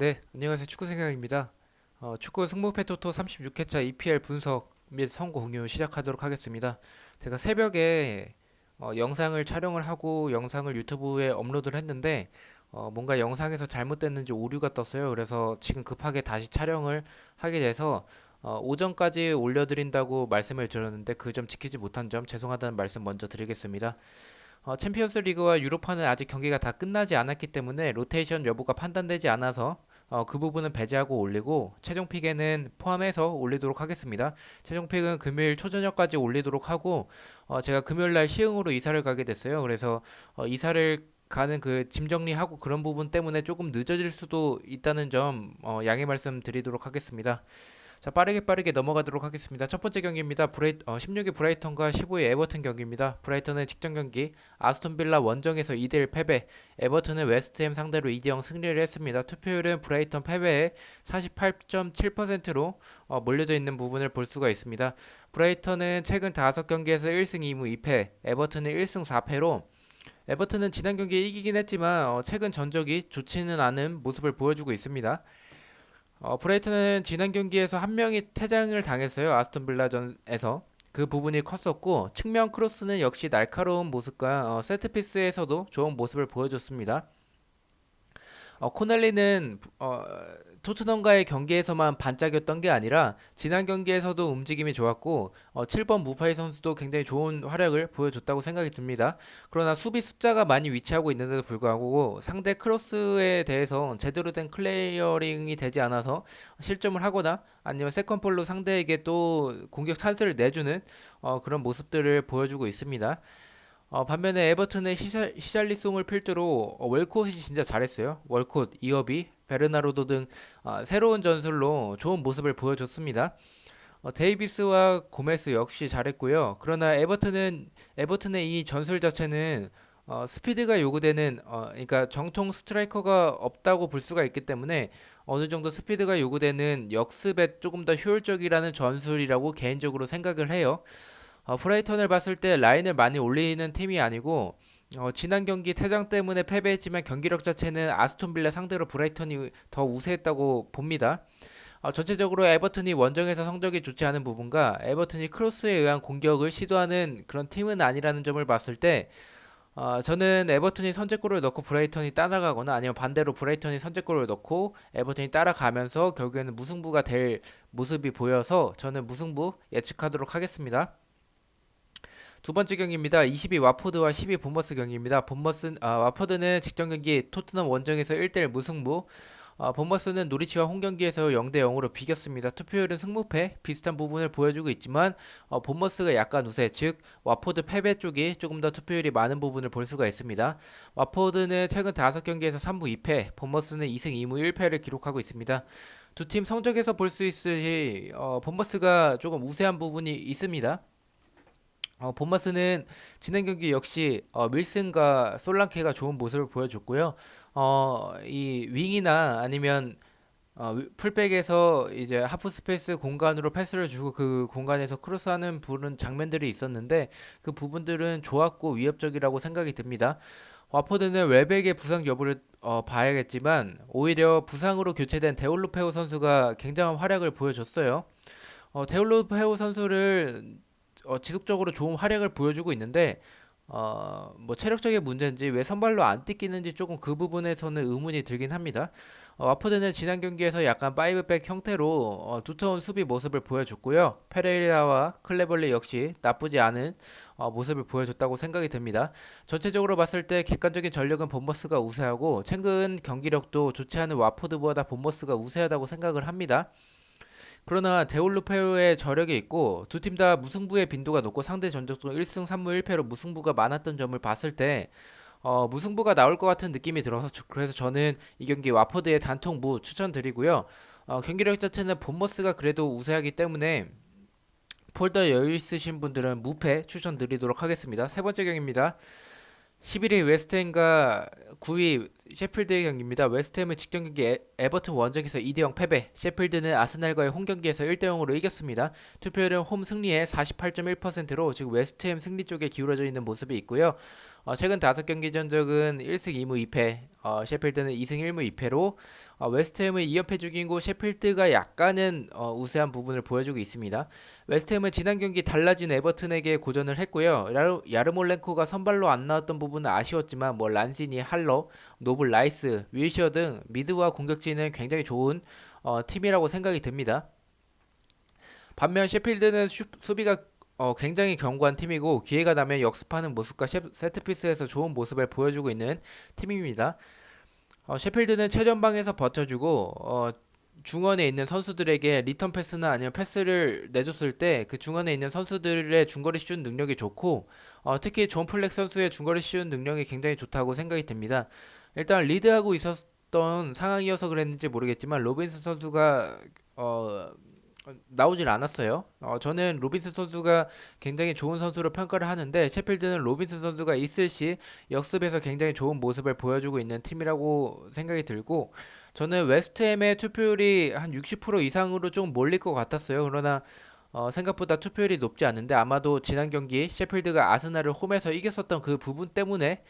네, 안녕하세요. 축구생각입니다. 축구 승부패 토토 36회차 EPL 분석 및 선고 공유 시작하도록 하겠습니다. 제가 새벽에 영상을 촬영을 하고 영상을 유튜브에 업로드를 했는데 뭔가 영상에서 잘못됐는지 오류가 떴어요. 그래서 지금 급하게 다시 촬영을 하게 돼서 오전까지 올려드린다고 말씀을 드렸는데 그 점 지키지 못한 점 죄송하다는 말씀 먼저 드리겠습니다. 챔피언스 리그와 유로파는 아직 경기가 다 끝나지 않았기 때문에 로테이션 여부가 판단되지 않아서 그 부분은 배제하고 올리고 최종 픽에는 포함해서 올리도록 하겠습니다. 최종 픽은 금요일 초저녁까지 올리도록 하고 제가 금요일 날 시흥으로 이사를 가게 됐어요. 그래서 이사를 가는 그 짐 정리하고 그런 부분 때문에 조금 늦어질 수도 있다는 점 양해 말씀드리도록 하겠습니다. 자, 빠르게 넘어가도록 하겠습니다. 첫 번째 경기입니다. 16위 브라이턴과 15위 에버튼 경기입니다. 브라이턴은 직전 경기 아스톤 빌라 원정에서 2대1 패배, 에버튼은 웨스트햄 상대로 2대0 승리를 했습니다. 투표율은 브라이턴 패배에 48.7%로 몰려져 있는 부분을 볼 수가 있습니다. 브라이턴은 최근 5경기에서 1승 2무 2패, 에버튼은 1승 4패로 에버튼은 지난 경기에 이기긴 했지만 최근 전적이 좋지는 않은 모습을 보여주고 있습니다. 브라이튼은 지난 경기에서 한 명이 퇴장을 당했어요. 아스톤 빌라전에서. 그 부분이 컸었고 측면 크로스는 역시 날카로운 모습과 세트피스에서도 좋은 모습을 보여줬습니다. 코넬리는 토트넘과의 경기에서만 반짝였던 게 아니라 지난 경기에서도 움직임이 좋았고 7번 무파이 선수도 굉장히 좋은 활약을 보여줬다고 생각이 듭니다. 그러나 수비 숫자가 많이 위치하고 있는데도 불구하고 상대 크로스에 대해서 제대로 된 클리어링이 되지 않아서 실점을 하거나 아니면 세컨볼로 상대에게 또 공격 찬스를 내주는 그런 모습들을 보여주고 있습니다. 반면에 에버튼의 시잘리송을 필두로 월콧이 진짜 잘했어요. 월콧, 이어비, 베르나르도 등 새로운 전술로 좋은 모습을 보여줬습니다. 데이비스와 고메스 역시 잘했고요. 그러나 에버튼의 이 전술 자체는 스피드가 요구되는 그러니까 정통 스트라이커가 없다고 볼 수가 있기 때문에 어느 정도 스피드가 요구되는 역습에 조금 더 효율적이라는 전술이라고 개인적으로 생각을 해요. 브라이턴을 봤을 때 라인을 많이 올리는 팀이 아니고 지난 경기 퇴장 때문에 패배했지만 경기력 자체는 아스톤 빌라 상대로 브라이턴이 더 우세했다고 봅니다. 전체적으로 에버튼이 원정에서 성적이 좋지 않은 부분과 에버튼이 크로스에 의한 공격을 시도하는 그런 팀은 아니라는 점을 봤을 때 저는 에버튼이 선제골을 넣고 브라이턴이 따라가거나 아니면 반대로 브라이턴이 선제골을 넣고 에버튼이 따라가면서 결국에는 무승부가 될 모습이 보여서 저는 무승부 예측하도록 하겠습니다. 두 번째 경기입니다. 22 와포드와 12 본머스 경기입니다. 와포드는 직전 경기 토트넘 원정에서 1대1 무승부, 본머스는 노리치와 홈 경기에서 0대 0으로 비겼습니다. 투표율은 승무패 비슷한 부분을 보여주고 있지만 본머스가 약간 우세, 즉 와포드 패배 쪽이 조금 더 투표율이 많은 부분을 볼 수가 있습니다. 와포드는 최근 5경기에서 3부 2패, 본머스는 2승 2무 1패를 기록하고 있습니다. 두 팀 성적에서 볼 수 있으시 본머스가 조금 우세한 부분이 있습니다. 본마스는 지난 경기 역시 밀슨과 솔랑케가 좋은 모습을 보여줬고요. 이 윙이나 아니면 풀백에서 이제 하프 스페이스 공간으로 패스를 주고 그 공간에서 크로스하는 부른 장면들이 있었는데 그 부분들은 좋았고 위협적이라고 생각이 듭니다. 와포드는 웰백의 부상 여부를 봐야겠지만 오히려 부상으로 교체된 데올로페오 선수가 굉장한 활약을 보여줬어요. 데올로페오 선수를 지속적으로 좋은 활약을 보여주고 있는데 뭐 체력적인 문제인지 왜 선발로 안 뛰기는지 조금 그 부분에서는 의문이 들긴 합니다. 와포드는 지난 경기에서 약간 5백 형태로 두터운 수비 모습을 보여줬고요. 페레이라와 클레벌리 역시 나쁘지 않은 모습을 보여줬다고 생각이 듭니다. 전체적으로 봤을 때 객관적인 전력은 본머스가 우세하고 최근 경기력도 좋지 않은 와포드보다 본머스가 우세하다고 생각을 합니다. 그러나 데올루페오의 저력이 있고 두 팀 다 무승부의 빈도가 높고 상대 전적도 1승 3무 1패로 무승부가 많았던 점을 봤을 때 무승부가 나올 것 같은 느낌이 들어서 그래서 저는 이 경기 와포드의 단통무 추천드리고요. 경기력 자체는 본머스가 그래도 우세하기 때문에 폴더 여유 있으신 분들은 무패 추천드리도록 하겠습니다. 세 번째 경기입니다. 11위 웨스트햄과 9위 셰필드의 경기입니다. 웨스트햄은 직전 경기 에버튼 원정에서 2대0 패배, 셰필드는 아스날과의 홈 경기에서 1대0으로 이겼습니다. 투표율은 홈 승리의 48.1%로 지금 웨스트햄 승리 쪽에 기울어져 있는 모습이 있고요. 최근 5경기 전적은 1승 2무 2패, 셰필드는 2승 1무 2패로 웨스트햄의 2연패 중이고 셰필드가 약간은 우세한 부분을 보여주고 있습니다. 웨스트햄은 지난 경기 달라진 에버튼에게 고전을 했고요. 야르몰렌코가 선발로 안 나왔던 부분은 아쉬웠지만 뭐 란시니, 할러, 노블, 라이스, 윌셔 등 미드와 공격진은 굉장히 좋은 팀이라고 생각이 듭니다. 반면 셰필드는 수비가 굉장히 견고한 팀이고 기회가 나면 역습하는 모습과 세트피스에서 좋은 모습을 보여주고 있는 팀입니다. 셰필드는 최전방에서 버텨주고 중원에 있는 선수들에게 리턴 패스나 아니면 패스를 내줬을 때 그 중원에 있는 선수들의 중거리 슛 능력이 좋고 특히 존 플렉 선수의 중거리 슛 능력이 굉장히 좋다고 생각이 듭니다. 일단 리드하고 있었던 상황이어서 그랬는지 모르겠지만 로빈슨 선수가 나오질 않았어요. 저는 로빈슨 선수가 굉장히 좋은 선수로 평가를 하는데 셰필드는 로빈슨 선수가 있을 시 역습에서 굉장히 좋은 모습을 보여주고 있는 팀이라고 생각이 들고 저는 웨스트햄의 투표율이 한 60% 이상으로 좀 몰릴 것 같았어요. 그러나 생각보다 투표율이 높지 않은데 아마도 지난 경기 셰필드가 아스날을 홈에서 이겼었던 그 부분 때문에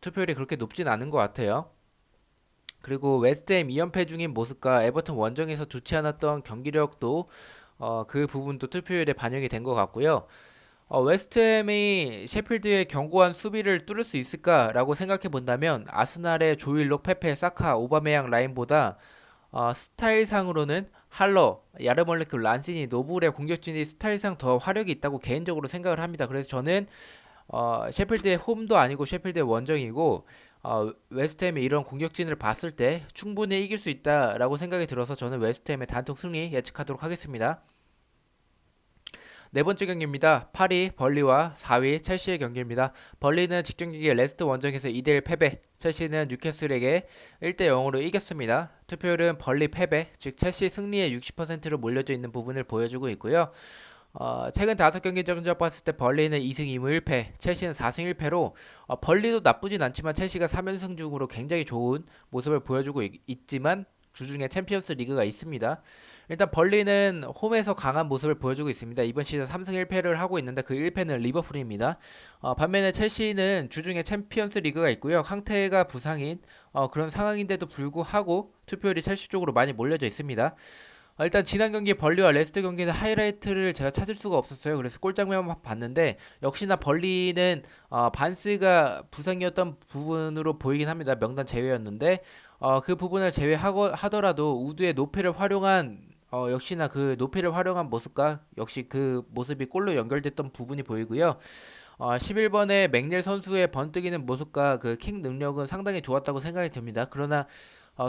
투표율이 그렇게 높진 않은 것 같아요. 그리고 웨스트햄 2연패 중인 모습과 에버튼 원정에서 좋지 않았던 경기력도 그 부분도 투표율에 반영이 된 것 같고요. 웨스트햄이 셰필드의 견고한 수비를 뚫을 수 있을까라고 생각해 본다면 아스날의 조일록, 페페, 사카, 오바메양 라인보다 스타일상으로는 할러, 야르몰레크, 란시니, 노블의 공격진이 스타일상 더 화력이 있다고 개인적으로 생각을 합니다. 그래서 저는 셰필드의 홈도 아니고 셰필드의 원정이고 웨스트햄의 이런 공격진을 봤을 때 충분히 이길 수 있다라고 생각이 들어서 저는 웨스트햄의 단독 승리 예측하도록 하겠습니다. 네 번째 경기입니다. 8위 벌리와 4위 첼시의 경기입니다. 벌리는 직전 경기 레스트 원정에서 2대1 패배, 첼시는 뉴캐슬에게 1대0으로 이겼습니다. 투표율은 벌리 패배, 즉 첼시 승리의 60%로 몰려져 있는 부분을 보여주고 있고요. 최근 5경기 전적 봤을 때 벌리는 2승 2무 1패, 첼시는 4승 1패로 벌리도 나쁘진 않지만 첼시가 3연승 중으로 굉장히 좋은 모습을 보여주고 있지만 주중에 챔피언스 리그가 있습니다. 일단 벌리는 홈에서 강한 모습을 보여주고 있습니다. 이번 시즌 3승 1패를 하고 있는데 그 1패는 리버풀입니다. 반면에 첼시는 주중에 챔피언스 리그가 있고요. 캉테가 부상인 그런 상황인데도 불구하고 투표율이 첼시 쪽으로 많이 몰려져 있습니다. 일단 지난 경기 벌리와 레스터 경기는 하이라이트를 제가 찾을 수가 없었어요. 그래서 골장면만 봤는데 역시나 벌리는 반스가 부상이었던 부분으로 보이긴 합니다. 명단 제외였는데 그 부분을 제외하더라도 우드의 노페를 활용한 역시나 그 노페를 활용한 모습과 역시 그 모습이 골로 연결됐던 부분이 보이고요. 11번의 맥닐 선수의 번뜩이는 모습과 그 킹 능력은 상당히 좋았다고 생각이 듭니다. 그러나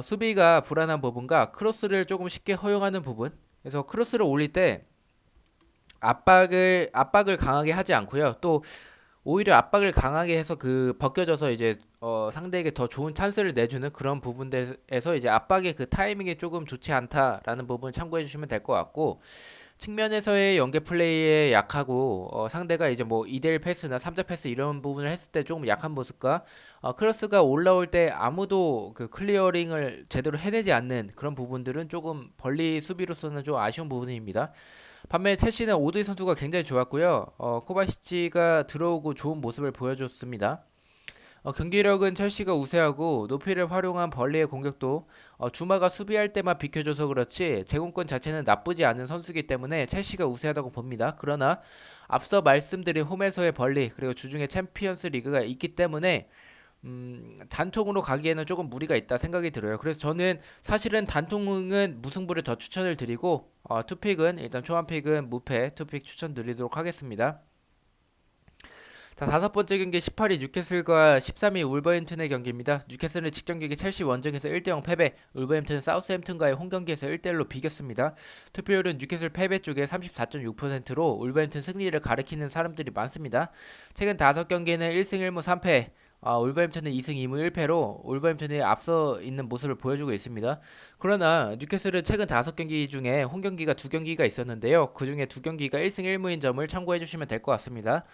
수비가 불안한 부분과 크로스를 조금 쉽게 허용하는 부분. 그래서 크로스를 올릴 때 압박을 강하게 하지 않고요. 또 오히려 압박을 강하게 해서 그 벗겨져서 이제 상대에게 더 좋은 찬스를 내주는 그런 부분에서 이제 압박의 그 타이밍이 조금 좋지 않다라는 부분 참고해 주시면 될 것 같고 측면에서의 연계 플레이에 약하고 상대가 이제 뭐 2대1 패스나 3자 패스 이런 부분을 했을 때 조금 약한 모습과 크로스가 올라올 때 아무도 그 클리어링을 제대로 해내지 않는 그런 부분들은 조금 벌리 수비로서는 좀 아쉬운 부분입니다. 반면에 첼시는 오드이 선수가 굉장히 좋았고요. 코바시치가 들어오고 좋은 모습을 보여줬습니다. 경기력은 첼시가 우세하고 높이를 활용한 벌리의 공격도 주마가 수비할 때만 비켜줘서 그렇지 제공권 자체는 나쁘지 않은 선수이기 때문에 첼시가 우세하다고 봅니다. 그러나 앞서 말씀드린 홈에서의 벌리 그리고 주중에 챔피언스 리그가 있기 때문에 단통으로 가기에는 조금 무리가 있다 생각이 들어요. 그래서 저는 사실은 단통은 무승부를 더 추천을 드리고 투픽은 일단 초반픽은 무패 투픽 추천드리도록 하겠습니다. 자, 5번째 경기 18위 뉴캐슬과 13위 울버햄튼의 경기입니다. 뉴캐슬은 직전 경기 첼시 원정에서 1대0 패배, 울버햄튼은 사우스햄튼과의 홈경기에서 1대1로 비겼습니다. 투표율은 뉴캐슬 패배 쪽에 34.6%로 울버햄튼 승리를 가리키는 사람들이 많습니다. 최근 5경기는 1승 1무 3패, 울버햄튼은 2승 2무 1패로 울버햄튼이 앞서 있는 모습을 보여주고 있습니다. 그러나 뉴캐슬은 최근 5경기 중에 홈경기가 2경기가 있었는데요. 그 중에 2경기가 1승 1무인 점을 참고해 주시면 될 것 같습니다.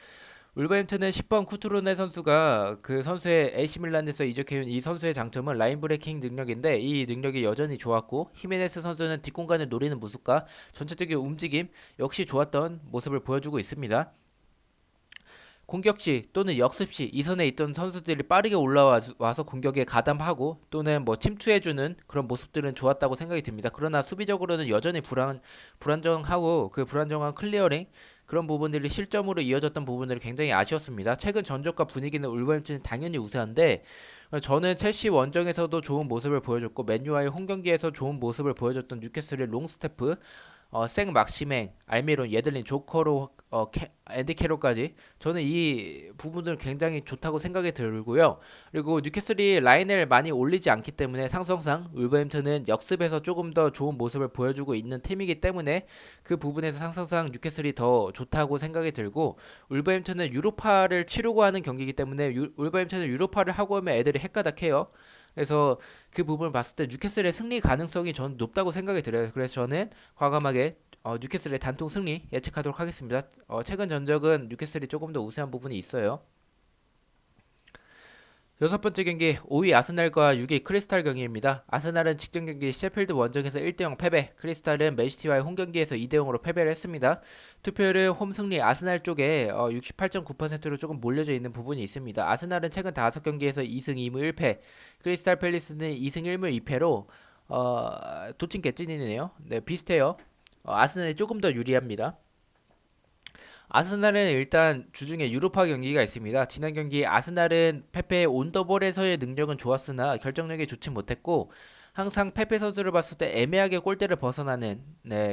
울버햄튼은 10번 쿠투르네 선수가 그 선수의 AC 밀란에서 이적해온 이 선수의 장점은 라인 브레이킹 능력인데 이 능력이 여전히 좋았고 히메네스 선수는 뒷공간을 노리는 모습과 전체적인 움직임 역시 좋았던 모습을 보여주고 있습니다. 공격시 또는 역습시 이 선에 있던 선수들이 빠르게 올라와서 공격에 가담하고 또는 뭐 침투해주는 그런 모습들은 좋았다고 생각이 듭니다. 그러나 수비적으로는 여전히 불안정하고 그 불안정한 클리어링 그런 부분들이 실점으로 이어졌던 부분들이 굉장히 아쉬웠습니다. 최근 전적과 분위기는 울버햄튼이 당연히 우세한데 저는 첼시 원정에서도 좋은 모습을 보여줬고 맨유와의 홈경기에서 좋은 모습을 보여줬던 뉴캐슬의 롱스태프 생 막시맹, 알미론, 예들린, 조커로 앤디 캐롤까지 저는 이 부분들 굉장히 좋다고 생각이 들고요. 그리고 뉴캐슬이 라인을 많이 올리지 않기 때문에 상성상 울버햄튼은 역습에서 조금 더 좋은 모습을 보여주고 있는 팀이기 때문에 그 부분에서 상성상 뉴캐슬이 더 좋다고 생각이 들고 울버햄튼은 유로파를 치르고 하는 경기이기 때문에 울버햄튼은 유로파를 하고 오면 애들이 헷가닥해요. 그래서 그 부분을 봤을 때 뉴캐슬의 승리 가능성이 저는 높다고 생각이 들어요. 그래서 저는 과감하게 뉴캐슬의 단통 승리 예측하도록 하겠습니다. 최근 전적은 뉴캐슬이 조금 더 우세한 부분이 있어요. 여섯 번째 경기 5위 아스날과 6위 크리스탈 경기입니다. 아스날은 직전 경기 셰필드 원정에서 1대0 패배, 크리스탈은 맨시티와의 홈경기에서 2대0으로 패배를 했습니다. 투표율은 홈 승리 아스날 쪽에 68.9%로 조금 몰려져 있는 부분이 있습니다. 아스날은 최근 5경기에서 2승 2무 1패, 크리스탈 팰리스는 2승 1무 2패로 도친 개찐이네요. 네, 비슷해요. 아스날이 조금 더 유리합니다. 아스날은 일단 주중에 유로파 경기가 있습니다. 지난 경기 아스날은 페페의 온더볼에서의 능력은 좋았으나 결정력이 좋지 못했고 항상 페페 선수를 봤을 때 애매하게 골대를 벗어나는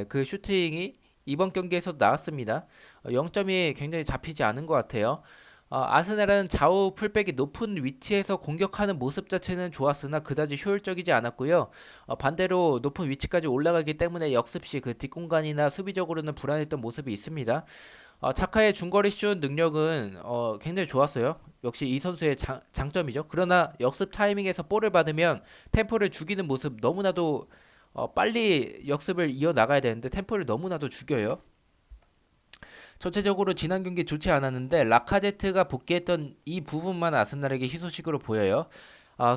그 슈팅이 이번 경기에서도 나왔습니다. 0점이 굉장히 잡히지 않은 것 같아요. 아스날은 좌우 풀백이 높은 위치에서 공격하는 모습 자체는 좋았으나 그다지 효율적이지 않았고요. 반대로 높은 위치까지 올라가기 때문에 역습시 그 뒷공간이나 수비적으로는 불안했던 모습이 있습니다. 차카의 중거리 슛 능력은 굉장히 좋았어요. 역시 이 선수의 장점이죠. 그러나 역습 타이밍에서 볼을 받으면 템포를 죽이는 모습 너무나도 빨리 역습을 이어나가야 되는데 템포를 너무나도 죽여요. 전체적으로 지난 경기 좋지 않았는데 라카제트가 복귀했던 이 부분만 아스날에게 희소식으로 보여요.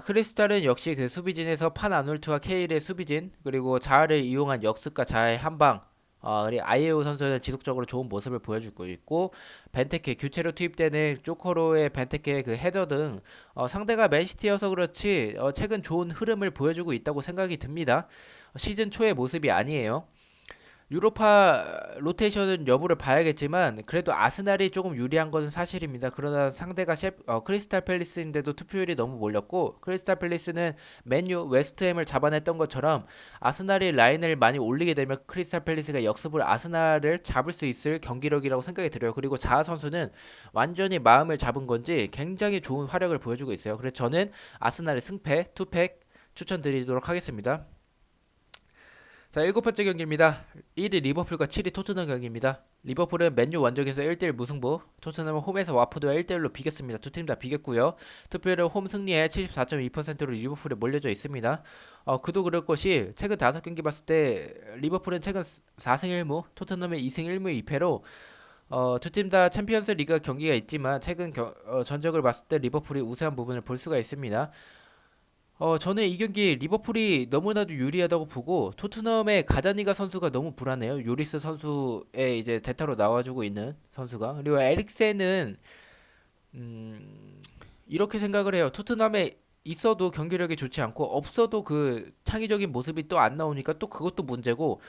크리스탈은 역시 그 수비진에서 판 아놀트와 케일의 수비진 그리고 자아를 이용한 역습과 자아의 한방 그리고 아이에오 선수는 지속적으로 좋은 모습을 보여주고 있고 벤테케 교체로 투입되는 쪼코로의 벤테케의 그 헤더 등 상대가 맨시티여서 그렇지 최근 좋은 흐름을 보여주고 있다고 생각이 듭니다. 시즌 초의 모습이 아니에요. 유로파 로테이션은 여부를 봐야겠지만 그래도 아스날이 조금 유리한 것은 사실입니다. 그러나 상대가 크리스탈 팰리스인데도 투표율이 너무 몰렸고 크리스탈 팰리스는 맨유, 웨스트햄을 잡아냈던 것처럼 아스날이 라인을 많이 올리게 되면 크리스탈 팰리스가 역습을 아스날을 잡을 수 있을 경기력이라고 생각이 들어요. 그리고 자아 선수는 완전히 마음을 잡은 건지 굉장히 좋은 활약을 보여주고 있어요. 그래서 저는 아스날의 승패, 투팩 추천드리도록 하겠습니다. 자, 일곱 번째 경기입니다. 1위 리버풀과 7위 토트넘 경기입니다. 리버풀은 맨유 원정에서 1대1 무승부, 토트넘은 홈에서 와포드와 1대1로 비겼습니다. 두 팀 다 비겼고요. 투표율은 홈 승리에 74.2%로 리버풀에 몰려져 있습니다. 그도 그럴 것이 최근 5경기 봤을 때 리버풀은 최근 4승 1무, 토트넘은 2승 1무 2패로 두 팀 다 챔피언스 리그 경기가 있지만 최근 전적을 봤을 때 리버풀이 우세한 부분을 볼 수가 있습니다. 저는 이 경기 리버풀이 너무나도 유리하다고 보고 토트넘의 가자니가 선수가 너무 불안해요. 요리스 선수의 이제 대타로 나와주고 있는 선수가. 그리고 에릭센은 이렇게 생각을 해요. 토트넘에 있어도 경기력이 좋지 않고 없어도 그 창의적인 모습이 또 안 나오니까 또 그것도 문제고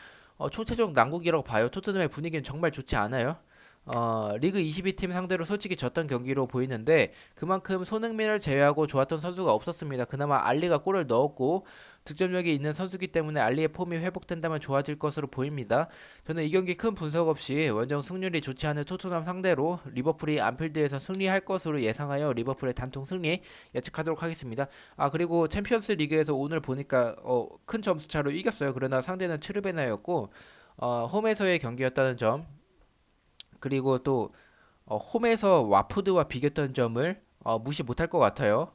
총체적 난국이라고 봐요. 토트넘의 분위기는 정말 좋지 않아요. 리그 22팀 상대로 솔직히 졌던 경기로 보이는데 그만큼 손흥민을 제외하고 좋았던 선수가 없었습니다. 그나마 알리가 골을 넣었고 득점력이 있는 선수기 때문에 알리의 폼이 회복된다면 좋아질 것으로 보입니다. 저는 이 경기 큰 분석 없이 원정 승률이 좋지 않은 토트넘 상대로 리버풀이 안필드에서 승리할 것으로 예상하여 리버풀의 단통 승리 예측하도록 하겠습니다. 그리고 챔피언스 리그에서 오늘 보니까 큰 점수 차로 이겼어요. 그러나 상대는 트르베나였고 홈에서의 경기였다는 점 그리고 또 홈에서 와포드와 비겼던 점을 무시 못할 것 같아요.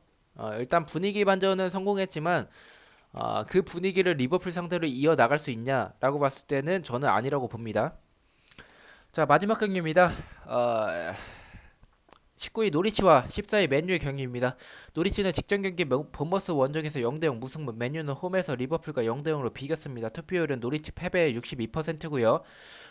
일단 분위기 반전은 성공했지만 그 분위기를 리버풀 상대로 이어나갈 수 있냐라고 봤을 때는 저는 아니라고 봅니다. 자, 마지막 경기입니다. 19위 노리치와 14위 맨유의 경기입니다. 노리치는 직전 경기 본머스 원정에서 0대0 무승부, 맨유는 홈에서 리버풀과 0대0으로 비겼습니다. 투표율은 노리치 패배의 62%고요.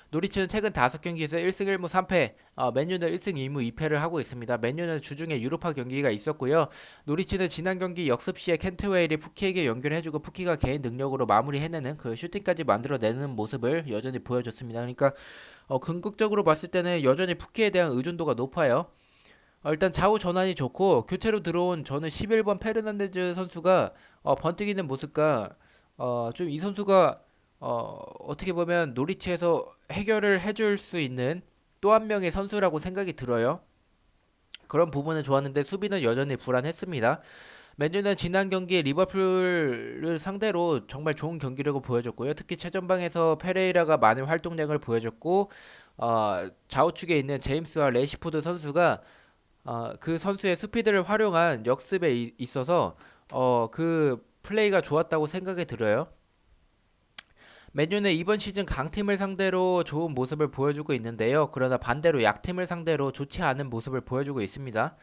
노리치는 최근 5경기에서 1승 1무 3패, 맨유는 1승 2무 2패를 하고 있습니다. 맨유는 주중에 유로파 경기가 있었고요. 노리치는 지난 경기 역습 시에 켄트웨일이 푸키에게 연결해주고 푸키가 개인 능력으로 마무리해내는 그 슈팅까지 만들어내는 모습을 여전히 보여줬습니다. 그러니까 궁극적으로 봤을 때는 여전히 푸키에 대한 의존도가 높아요. 일단 좌우 전환이 좋고 교체로 들어온 저는 11번 페르난데즈 선수가 번뜩이는 모습과 좀 이 선수가 어떻게 보면 노리치에서 해결을 해줄 수 있는 또 한 명의 선수라고 생각이 들어요. 그런 부분은 좋았는데 수비는 여전히 불안했습니다. 맨유는 지난 경기에 리버풀을 상대로 정말 좋은 경기력을 보여줬고요. 특히 최전방에서 페레이라가 많은 활동량을 보여줬고 좌우측에 있는 제임스와 레시포드 선수가 그 선수의 스피드를 활용한 역습에 있어서 그 플레이가 좋았다고 생각이 들어요. 맨유는 이번 시즌 강팀을 상대로 좋은 모습을 보여주고 있는데요. 그러나 반대로 약팀을 상대로 좋지 않은 모습을 보여주고 있습니다.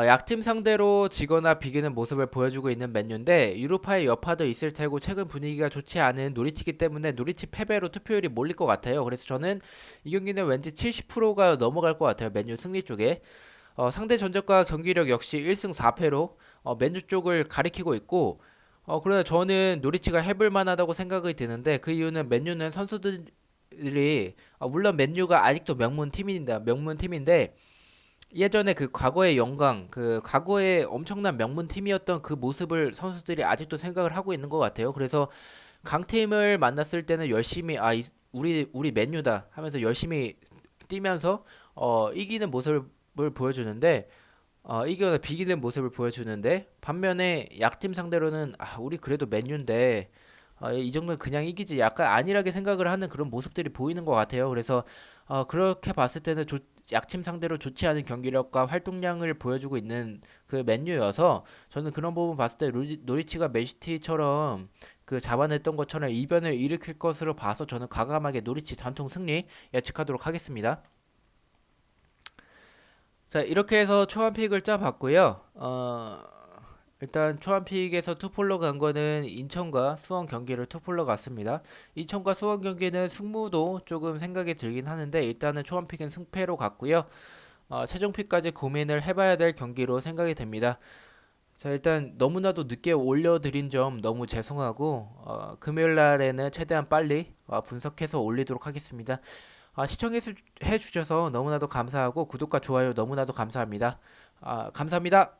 약팀 상대로 지거나 비기는 모습을 보여주고 있는 맨유인데 유로파의 여파도 있을 테고 최근 분위기가 좋지 않은 노리치기 때문에 노리치 패배로 투표율이 몰릴 것 같아요. 그래서 저는 이 경기는 왠지 70%가 넘어갈 것 같아요. 맨유 승리 쪽에. 상대 전적과 경기력 역시 1승 4패로 맨유 쪽을 가리키고 있고 그러나 저는 노리치가 해볼 만하다고 생각이 드는데 그 이유는 맨유는 선수들이 물론 맨유가 아직도 명문 팀인데 예전에 그 과거의 영광 그 과거의 엄청난 명문 팀이었던 그 모습을 선수들이 아직도 생각을 하고 있는 것 같아요. 그래서 강팀을 만났을 때는 열심히 우리 맨유다 하면서 열심히 뛰면서 이기는 모습을 보여주는데 이거나 비기는 모습을 보여주는데 반면에 약팀 상대로는 우리 그래도 맨유인데 이 정도는 그냥 이기지 약간 안일하게 생각을 하는 그런 모습들이 보이는 것 같아요. 그래서 그렇게 봤을 때는 약팀 상대로 좋지 않은 경기력과 활동량을 보여주고 있는 그 맨유여서 저는 그런 부분 봤을 때 노리치가 맨시티처럼 그 잡아냈던 것처럼 이변을 일으킬 것으로 봐서 저는 과감하게 노리치 전통 승리 예측하도록 하겠습니다. 자, 이렇게 해서 초안픽을 짜봤고요. 일단 초안픽에서 투폴로 간 거는 인천과 수원 경기를 투폴로 갔습니다. 인천과 수원 경기는 승무도 조금 생각이 들긴 하는데 일단은 초안픽은 승패로 갔고요. 최종픽까지 고민을 해봐야 될 경기로 생각이 됩니다. 자, 일단 너무나도 늦게 올려드린 점 너무 죄송하고 금요일 날에는 최대한 빨리 분석해서 올리도록 하겠습니다. 시청해 주셔서 너무나도 감사하고 구독과 좋아요 너무나도 감사합니다. 감사합니다.